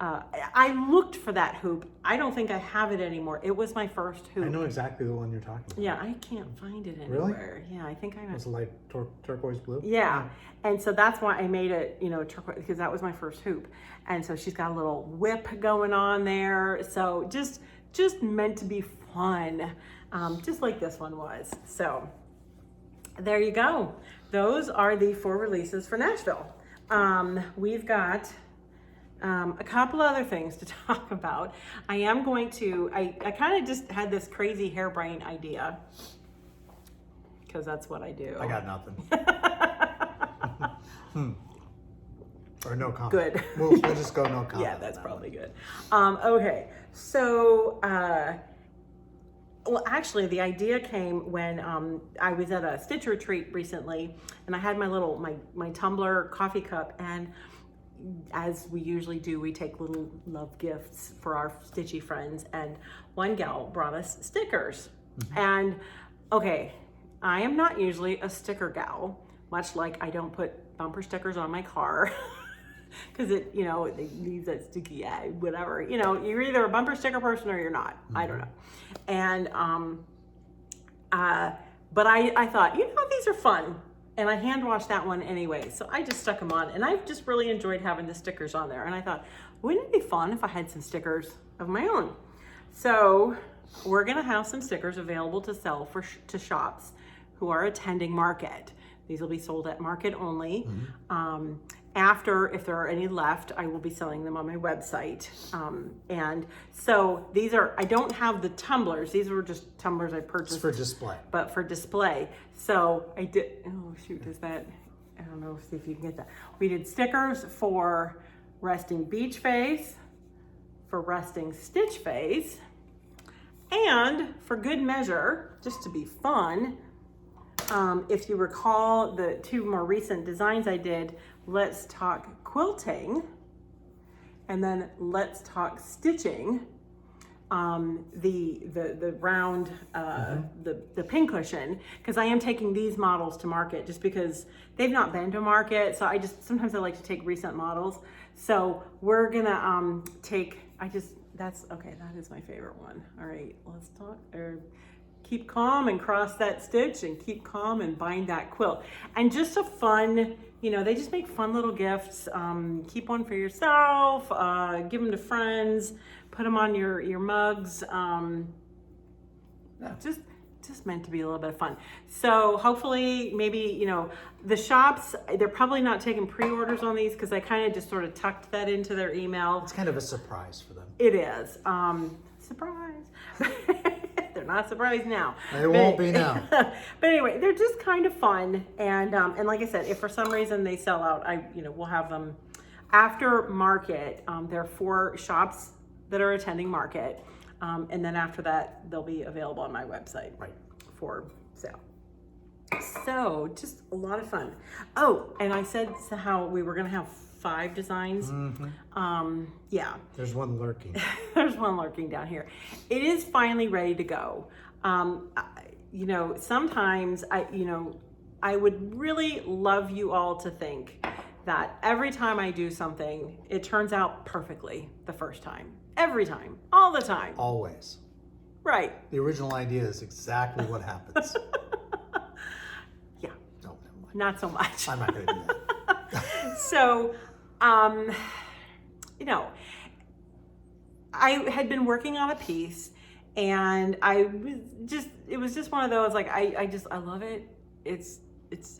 I looked for that hoop. I don't think I have it anymore. It was my first hoop. I know exactly the one you're talking about. Yeah, I can't find it anywhere. Really? Yeah, I think I was like turquoise blue. Yeah, and so that's why I made it, turquoise, because that was my first hoop. And so she's got a little whip going on there. So just meant to be fun, just like this one was. So there you go. Those are the 4 releases for Nashville. We've got a couple other things to talk about. I am going to, I kind of just had this crazy harebrained idea, because that's what I do. I got nothing. Or no comment. Good. We'll just go no comment. Yeah, that's probably good. Okay, so, well, actually, the idea came when I was at a stitch retreat recently, and I had my tumbler coffee cup, and as we usually do, we take little love gifts for our stitchy friends, and one gal brought us stickers. And okay, I am not usually a sticker gal, much like I don't put bumper stickers on my car because it leaves that sticky eye, whatever. You're either a bumper sticker person or you're not. I don't know. And but I thought, these are fun. And I hand washed that one anyway, so I just stuck them on, and I've just really enjoyed having the stickers on there. And I thought, wouldn't it be fun if I had some stickers of my own? So we're gonna have some stickers available to sell to shops who are attending Market. These will be sold at Market only. After, if there are any left, I will be selling them on my website. And so these are, I don't have the tumblers. These were just tumblers I purchased. It's for display. But for display. So I did, oh shoot, is that, I don't know, see if you can get that. We did stickers for resting beach face, for resting stitch face, and for good measure, just to be fun, if you recall the 2 more recent designs I did, Let's Talk Quilting, and then Let's Talk Stitching. the round the pin cushion, because I am taking these models to market just because they've not been to market. So sometimes I like to take recent models. So we're gonna that is my favorite one. All right, let's talk. Keep calm and cross that stitch, and keep calm and bind that quilt. And just a fun, they just make fun little gifts. Keep one for yourself, give them to friends, put them on your mugs. Just meant to be a little bit of fun. So hopefully maybe, the shops, they're probably not taking pre-orders on these because I kind of just sort of tucked that into their email. It's kind of a surprise for them. It is. Surprise. They're not surprised now. They won't be now. But anyway, they're just kind of fun. And like I said, if for some reason they sell out, we'll have them after market. There are 4 shops that are attending market. And then after that, they'll be available on my website for sale. So just a lot of fun. Oh, and I said how we were going to have 5 designs. Mm-hmm. Yeah. There's one lurking. There's one lurking down here. It is finally ready to go. Sometimes I would really love you all to think that every time I do something, it turns out perfectly the first time. Every time. All the time. Always. Right. The original idea is exactly what happens. Yeah. No, never mind. Not so much. I'm not going to do that. So, I had been working on a piece, and it was just one of those, like, I love it. I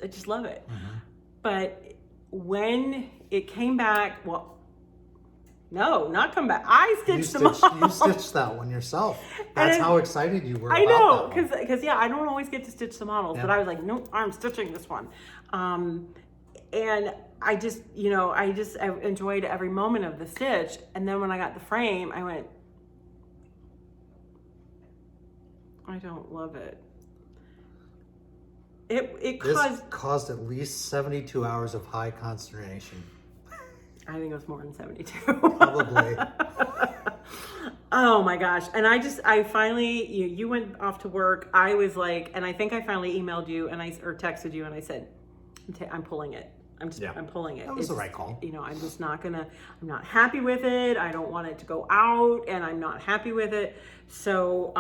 just love it. Mm-hmm. But when it came back, no, not come back. I stitched them all. You stitched that one yourself. That's how excited you were I about know, that one. because I don't always get to stitch the models, but I was like, nope, I'm stitching this one. And I just I enjoyed every moment of the stitch. And then when I got the frame, I went, I don't love it. It caused at least 72 hours of high consternation. I think it was more than 72. Probably. Oh my gosh. And I finally, you went off to work. I was like, and I think I finally emailed you or texted you, and I said, I'm pulling it. I'm pulling it. That was the right call. I'm just I'm not happy with it. I don't want it to go out, and I'm not happy with it. So,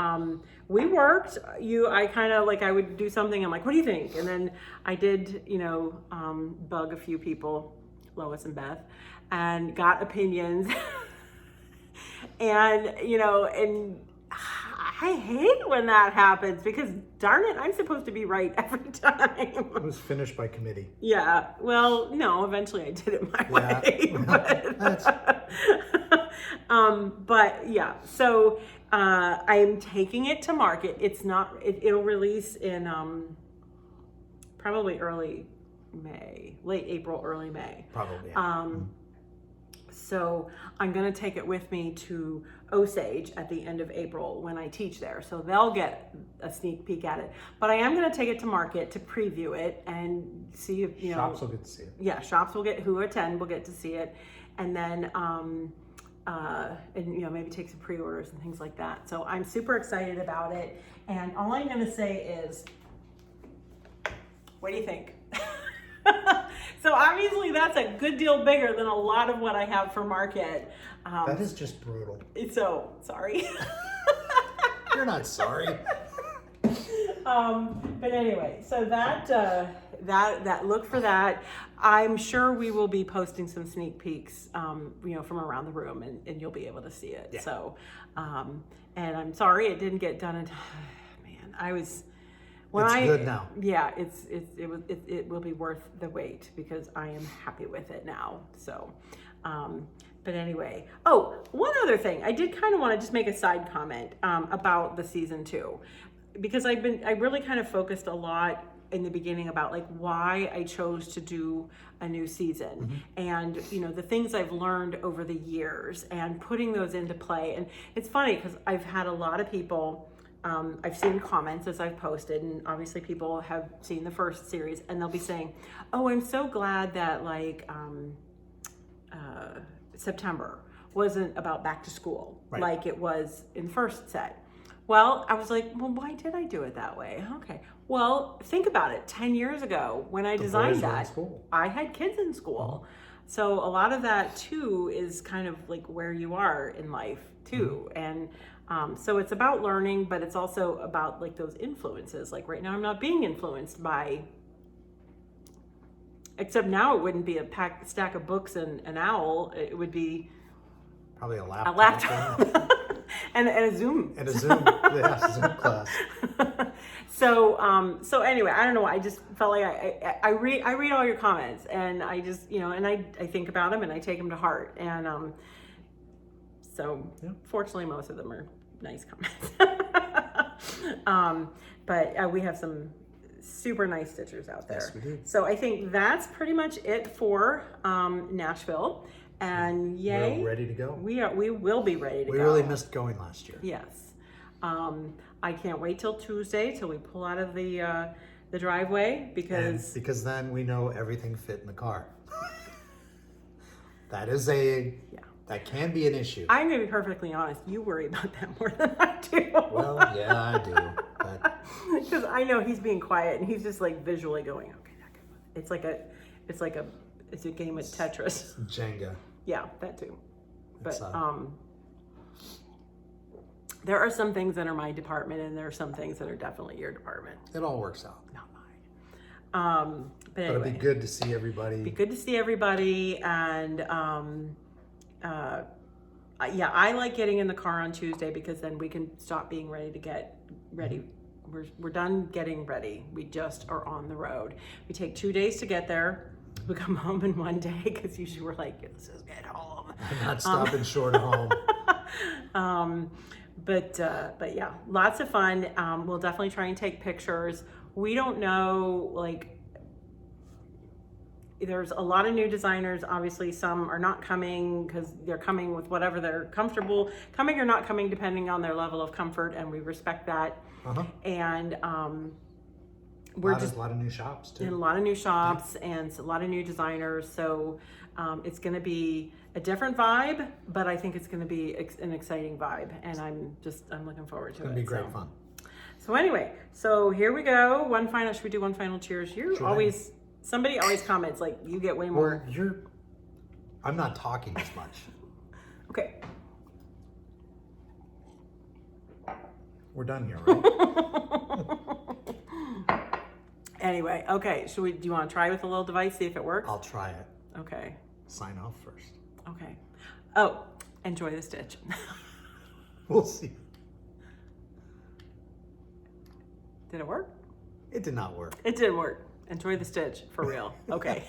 we worked. I kind of I would do something. I'm like, what do you think? And then I did, bug a few people, Lois and Beth, and got opinions. And, and I hate when that happens because, darn it, I'm supposed to be right every time. It was finished by committee. Yeah. Well, no, eventually I did it my way. But yeah, so I'm taking it to market. It'll release in probably early May, late April, early May. Probably. So I'm going to take it with me to Osage at the end of April when I teach there. So they'll get a sneak peek at it. But I am going to take it to market to preview it and see if, shops will get to see it. Yeah, shops who attend will get to see it. And then, maybe take some pre-orders and things like that. So I'm super excited about it. And all I'm going to say is, what do you think? So obviously that's a good deal bigger than a lot of what I have for market. That is just brutal. So sorry. You're not sorry. But anyway, so that look for that. I'm sure we will be posting some sneak peeks, from around the room, and you'll be able to see it. Yeah. So, and I'm sorry it didn't get done in time. Man, I was. Good now. Yeah, it will be worth the wait because I am happy with it now. So, but anyway. Oh, one other thing. I did kind of want to just make a side comment about the season 2, because I really kind of focused a lot in the beginning about why I chose to do a new season, and the things I've learned over the years and putting those into play. And it's funny because I've had a lot of people. I've seen comments as I've posted, and obviously people have seen the first series, and they'll be saying, "Oh, I'm so glad that September wasn't about back to school Right. like it was in the first set. Well, I was like, well, why did I do it that way? Okay. Well, think about it. 10 years ago when I designed boys were in that, school. I had kids in school. So a lot of that too is kind of like where you are in life too. And so it's about learning, but it's also about like those influences. Like right now I'm not being influenced by, except now it wouldn't be a stack of books and an owl. It would be Probably a a laptop. laptop and a Zoom. And a Zoom, yeah, Zoom class. So anyway, I don't know. I just felt like I read all your comments, and I just, you know, and I think about them and I take them to heart. And so Yeah. fortunately, most of them are nice comments. But we have some super nice stitchers out there. Yes, we do. So I think that's pretty much it for Nashville. And yay, We're ready to go. we will be ready to We go. really missed going last year. Yes. I can't wait till Tuesday till we pull out of the driveway because Because then we know everything fit in the car. That can be an issue. I'm gonna be perfectly honest. You worry about that more than I do. Well, yeah, I do. But Because I know he's being quiet and he's just like visually going, okay, that could- it's a game of Tetris. Jenga. Yeah, that too. But It's, there are some things that are my department, and there are some things that are definitely your department, it all works out. not mine. But But it'd anyway, be good to see everybody. be good to see everybody, and yeah, I like getting in the car on Tuesday because then we can stop being ready to get ready. We're done getting ready. We just are on the road. We take 2 days to get there. We come home in 1 day because usually we're like, let's just get home. I'm not stopping short of home. But yeah, lots of fun. We'll definitely try and take pictures. We don't know, like, there's a lot of new designers. Obviously, some are not coming because they're coming with whatever they're comfortable coming or not coming, depending on their level of comfort, and we respect that. And we're a just lot of new shops too. in a lot of new shops and a lot of new designers. So it's going to be a different vibe, but I think it's going to be an exciting vibe, and I'm looking forward to it. It's gonna be great fun. So anyway, so here we go. Should we do one final cheers? Somebody always comments like you get way more. I'm not talking as much. Okay. We're done here, right? Anyway, okay. Do you want to try with a little device, see if it works? I'll try it. Okay. Sign off first. Okay. Oh, enjoy the stitch. We'll see. Did it work? It did not work. It didn't work. Enjoy the stitch, for real. Okay.